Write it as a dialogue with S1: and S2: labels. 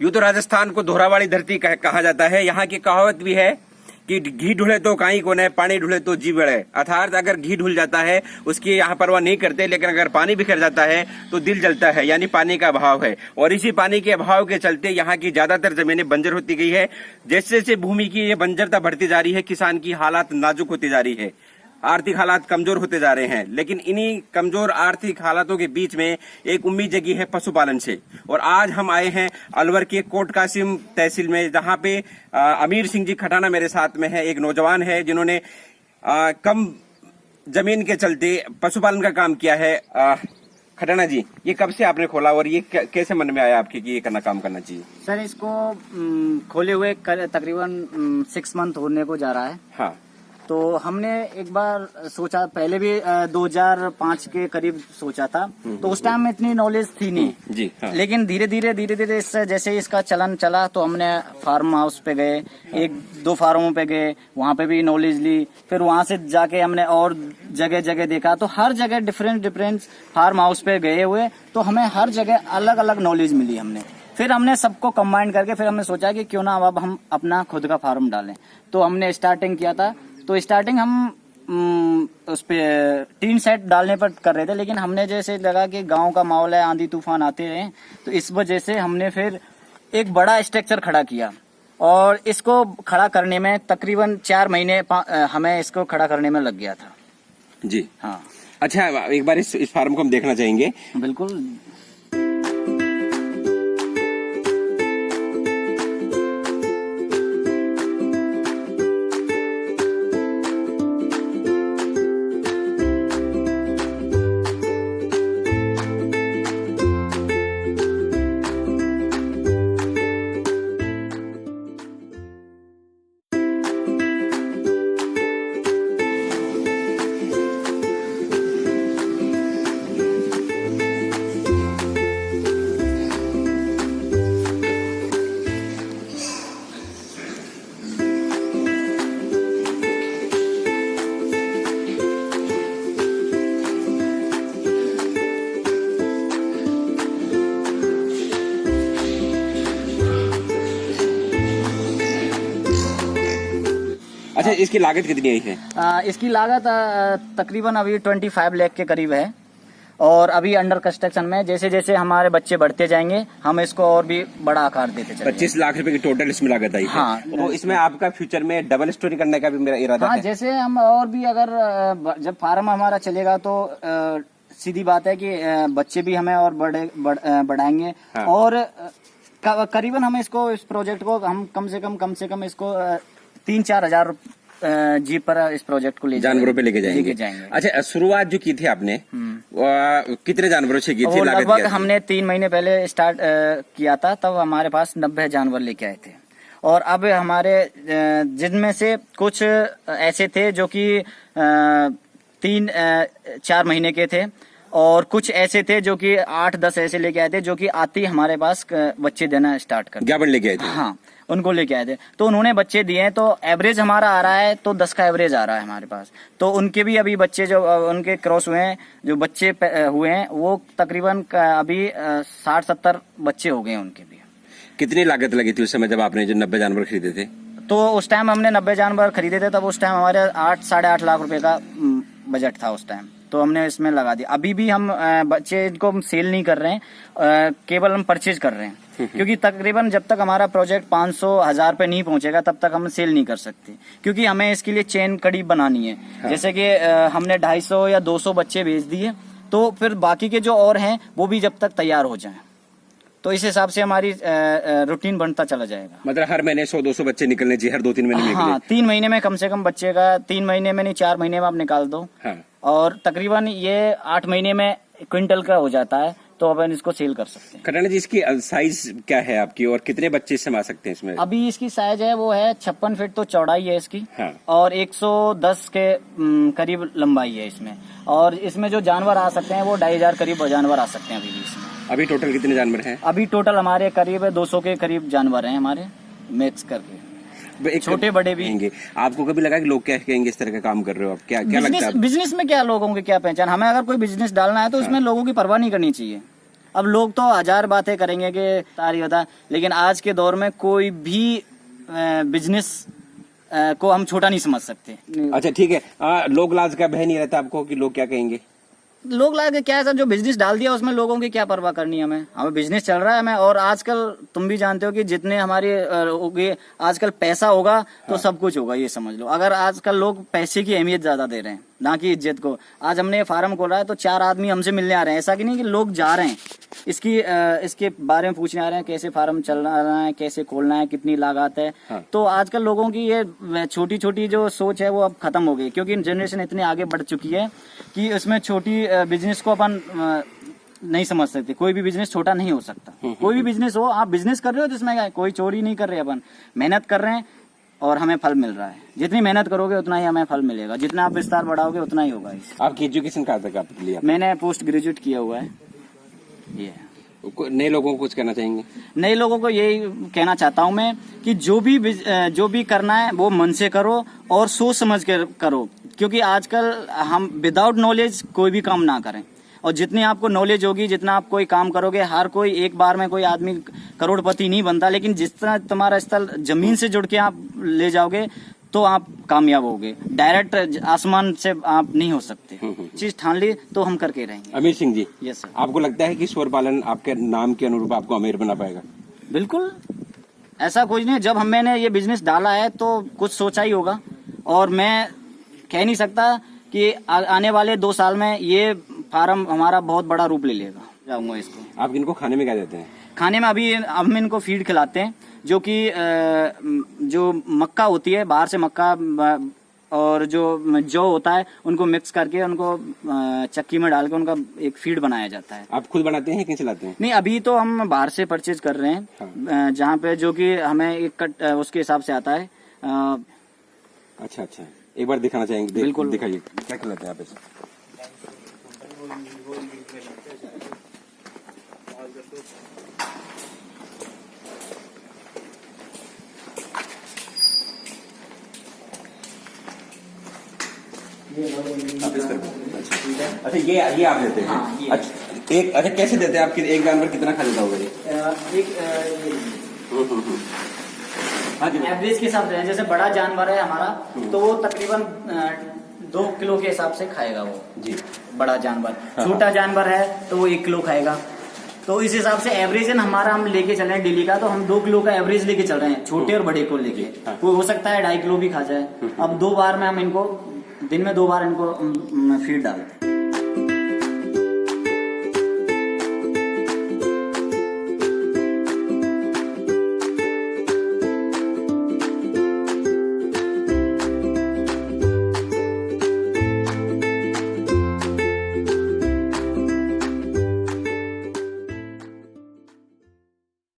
S1: यूं तो राजस्थान को दोहरावाली धरती कहा जाता है। यहाँ की कहावत भी है कि घी ढुले तो काई को न, पानी ढुले तो जी बढ़े। अर्थात अगर घी ढुल जाता है उसकी यहाँ परवाह नहीं करते, लेकिन अगर पानी बिखर जाता है तो दिल जलता है, यानी पानी का अभाव है। और इसी पानी के अभाव के चलते यहाँ की ज्यादातर जमीनें बंजर होती गई है। जैसे जैसे भूमि की ये बंजरता बढ़ती जा रही है, किसान की हालात नाजुक होती जा रही है, आर्थिक हालात कमजोर होते जा रहे हैं। लेकिन इन्हीं कमजोर आर्थिक हालातों के बीच में एक उम्मीद जगी है पशुपालन से। और आज हम आए हैं अलवर के कोट कासिम तहसील में, जहां पे अमीर सिंह जी खटाना मेरे साथ में है। एक नौजवान है जिन्होंने कम जमीन के चलते पशुपालन का काम किया है। खटाना जी, ये कब से आपने खोला और ये कैसे मन में आया आपके कि ये काम करना चाहिए?
S2: सर, इसको खोले हुए तकरीबन 6 मंथ होने को जा रहा है।
S1: हाँ,
S2: तो हमने एक बार सोचा, पहले भी 2005 के करीब सोचा था, तो उस टाइम में इतनी नॉलेज थी नहीं
S1: जी। हाँ।
S2: लेकिन धीरे धीरे इससे जैसे इसका चलन चला तो हमने फार्म हाउस पे गए, 1-2 फार्मों पे गए, वहाँ पे भी नॉलेज ली। फिर वहाँ से जाके हमने और जगह जगह देखा, तो हर जगह डिफरेंट फार्म हाउस पे गए हुए, तो हमें हर जगह अलग अलग नॉलेज मिली। फिर हमने सबको कंबाइन करके फिर हमने सोचा कि क्यों ना अब हम अपना खुद का फार्म डालें। तो हमने स्टार्टिंग किया था। तो स्टार्टिंग हम उस पे टीन सेट डालने पर कर रहे थे, लेकिन हमने जैसे लगा कि गांव का माहौल है, आंधी तूफान आते रहे, तो इस वजह से हमने फिर एक बड़ा स्ट्रक्चर खड़ा किया। और इसको खड़ा करने में तकरीबन 4 महीने हमें इसको खड़ा करने में लग गया था
S1: जी।
S2: हाँ।
S1: अच्छा, एक बार इस फार्म को हम देखना चाहेंगे।
S2: बिल्कुल।
S1: अच्छा, इसकी लागत कितनी आई है?
S2: इसकी लागत तकरीबन अभी 25 लाख के करीब है। और अभी अंडर कंस्ट्रक्शन में जैसे जैसे हमारे बच्चे बढ़ते जाएंगे हम इसको और भी बड़ा आकार देते चलेंगे।
S1: 25 लाख रुपए की टोटल इसमें लागत आई है।
S2: हाँ।
S1: तो इसमें आपका फ्यूचर में डबल स्टोरी करने का भी मेरा इरादा है।
S2: जैसे हम और भी अगर जब फार्म हमारा चलेगा तो सीधी बात है कि बच्चे भी हमें और बढ़ाएंगे। हाँ। और करीबन हम इसको, इस प्रोजेक्ट को हम कम से कम इसको 3-4 हजार जीप पर इस प्रोजेक्ट को जानवरों पे लेके जाएंगे।
S1: अच्छा, शुरुआत जो की थी आपने कितने जानवरों से की थी?
S2: लगभग हमने 3 महीने पहले स्टार्ट किया था, तब हमारे पास 90 जानवर लेके आए थे। और अब हमारे जिनमें से कुछ ऐसे थे जो कि 3-4 महीने के थे, और कुछ ऐसे थे जो कि 8-10 ऐसे लेके आए थे जो कि आते ही हमारे पास बच्चे देना स्टार्ट कर
S1: गाभिन लेके आए थे।
S2: हाँ, उनको लेके आए थे, तो उन्होंने बच्चे दिए हैं। तो एवरेज हमारा आ रहा है, तो 10 का एवरेज आ रहा है हमारे पास। तो उनके भी अभी बच्चे जो उनके क्रॉस हुए हैं, जो बच्चे हुए हैं, वो तकरीबन अभी 60-70 बच्चे हो गए उनके भी।
S1: कितनी लागत लगी थी उस समय जब आपने जो 90 जानवर खरीदे थे?
S2: तो उस टाइम हमने 90 जानवर खरीदे थे, तब उस टाइम हमारे 8-8.5 लाख रुपए का बजट था उस टाइम। तो हमने इसमें लगा दिया। अभी भी हम बच्चे को हम सेल नहीं कर रहे हैं, केवल हम परचेज कर रहे हैं। क्योंकि तकरीबन जब तक हमारा प्रोजेक्ट 500-1000 पे नहीं पहुंचेगा तब तक हम सेल नहीं कर सकते, क्योंकि हमें इसके लिए चेन कड़ी बनानी है। हाँ। जैसे कि हमने 250 या 200 बच्चे भेज दिए, तो फिर बाकी के जो और हैं वो भी जब तक तैयार हो जाएं, तो इस हिसाब से हमारी रूटीन बनता चला जाएगा।
S1: मतलब हर महीने 100-200 बच्चे निकलने चाहिए, हर 2-3 महीने में।
S2: हाँ, 3 महीने में कम से कम बच्चे का, 3 महीने में नहीं 4 महीने में आप निकाल दो। हाँ। और तकरीबन ये 8 महीने में क्विंटल का हो जाता है, तो अपन इसको सेल कर सकते हैं।
S1: खटाना जी, इसकी साइज क्या है आपकी और कितने बच्चे समा सकते हैं इसमें?
S2: अभी इसकी साइज है वो है 56 फीट तो चौड़ाई है इसकी। हाँ। और 110 के करीब लंबाई है इसमें। और इसमें जो जानवर आ सकते हैं वो 2500 करीब जानवर आ सकते हैं अभी भी इसमें।
S1: अभी टोटल कितने जानवर हैं?
S2: अभी टोटल हमारे करीब 200 के करीब जानवर हैं हमारे, मिक्स करके, छोटे बड़े भी।
S1: आपको कभी लगा कि लोग क्या कहेंगे इस तरह का काम कर रहे हो आप? क्या लगता है?
S2: बिजनेस में क्या लोगों की क्या पहचान? हमें अगर कोई बिजनेस डालना है तो उसमें लोगों की परवाह नहीं करनी चाहिए। अब लोग तो 1000 बातें करेंगे कि तारी होता, लेकिन आज के दौर में कोई भी बिजनेस को हम छोटा नहीं समझ सकते।
S1: अच्छा ठीक है, लोग लाज का भय नहीं रहता आपको कि लोग क्या कहेंगे?
S2: लोग लागे क्या है सर, जो बिजनेस डाल दिया उसमें लोगों की क्या परवाह करनी है हमें बिजनेस चल रहा है हमें। और आजकल तुम भी जानते हो कि जितने हमारी होगी आजकल पैसा होगा तो सब कुछ होगा, ये समझ लो। अगर आजकल लोग पैसे की अहमियत ज्यादा दे रहे हैं ना कि इज्जत को। आज हमने ये फार्म खोला है तो 4 आदमी हमसे मिलने आ रहे हैं, ऐसा कि नहीं कि लोग जा रहे हैं इसके बारे में पूछने आ रहे हैं, कैसे फार्म चल रहा है, कैसे खोलना है, कितनी लागत है।
S1: हाँ।
S2: तो आजकल लोगों की ये छोटी छोटी जो सोच है वो अब खत्म हो गई, क्योंकि जनरेशन इतनी आगे बढ़ चुकी है कि उसमें छोटी बिजनेस को अपन नहीं समझ सकते। कोई भी बिजनेस छोटा नहीं हो सकता। कोई भी बिजनेस हो, आप बिजनेस कर रहे हो जिसमें क्या है, कोई चोरी नहीं कर रहे, अपन मेहनत कर रहे हैं और हमें फल मिल रहा है। जितनी मेहनत करोगे उतना ही हमें फल मिलेगा, जितना आप विस्तार बढ़ाओगे उतना ही होगा।
S1: आपकी एजुकेशन कहाँ तक आपने लिया?
S2: मैंने पोस्ट ग्रेजुएट किया हुआ है। ये
S1: नए लोगों को कुछ कहना चाहेंगे?
S2: नए लोगों को यही कहना चाहता हूं मैं कि जो भी करना है वो मन से करो और सोच समझ कर करो, क्योंकि आजकल हम विदाउट नॉलेज कोई भी काम ना करें। और जितनी आपको नॉलेज होगी, जितना आप कोई काम करोगे, हर कोई एक बार में कोई आदमी करोड़पति नहीं बनता, लेकिन जिस तरह तुम्हारा स्थल जमीन से जुड़ के आप ले जाओगे तो आप कामयाब होगे। डायरेक्ट आसमान से आप नहीं हो सकते। चीज ठान ली तो हम करके रहेंगे।
S1: अमीर सिंह जी,
S2: यस सर।
S1: आपको लगता है कि सूअर पालन आपके नाम के अनुरूप आपको अमीर बना पाएगा?
S2: बिल्कुल, ऐसा कुछ नहीं। जब मैंने ये बिजनेस डाला है तो कुछ सोचा ही होगा, और मैं कह नहीं सकता कि आने वाले 2 साल में ये फार्म हमारा बहुत बड़ा रूप ले लेगा। जाऊंगा इसको।
S1: आप इनको खाने में क्या देते हैं?
S2: खाने में अभी हम इनको फीड खिलाते हैं, जो कि जो मक्का होती है, बाहर से मक्का और जो जौ होता है, उनको मिक्स करके उनको चक्की में डाल के उनका एक फीड बनाया जाता है।
S1: आप खुद बनाते हैं कि चलाते हैं?
S2: नहीं, अभी तो हम बाहर से परचेज कर रहे हैं।
S1: हाँ।
S2: जहाँ पे जो कि हमें एक कट उसके हिसाब से आता है।
S1: अच्छा, एक बार दिखाना चाहेंगे?
S2: बिल्कुल।
S1: दिखाइए, क्या खिलाते हैं आप इसे? अच्छा, ये आप देते हैं?
S2: हाँ, ये।
S1: अच्छा, कैसे देते हैं? आप एक जानवर कितना खा लेता होगा ये?
S2: एवरेज के हिसाब से, जैसे बड़ा जानवर है हमारा तो वो तकरीबन 2 किलो के हिसाब से खाएगा वो
S1: जी,
S2: बड़ा जानवर।
S1: हाँ।
S2: छोटा जानवर है तो वो 1 किलो खाएगा। तो इस हिसाब से एवरेज हमारा हम लेके चल रहे हैं डेली का, तो हम 2 किलो का एवरेज लेके चल रहे हैं, छोटे और बड़े को लेके।
S1: हाँ।
S2: वो हो सकता है 2.5 किलो भी खा जाए। अब 2 बार में हम इनको दिन में 2 बार इनको फीड डालते हैं।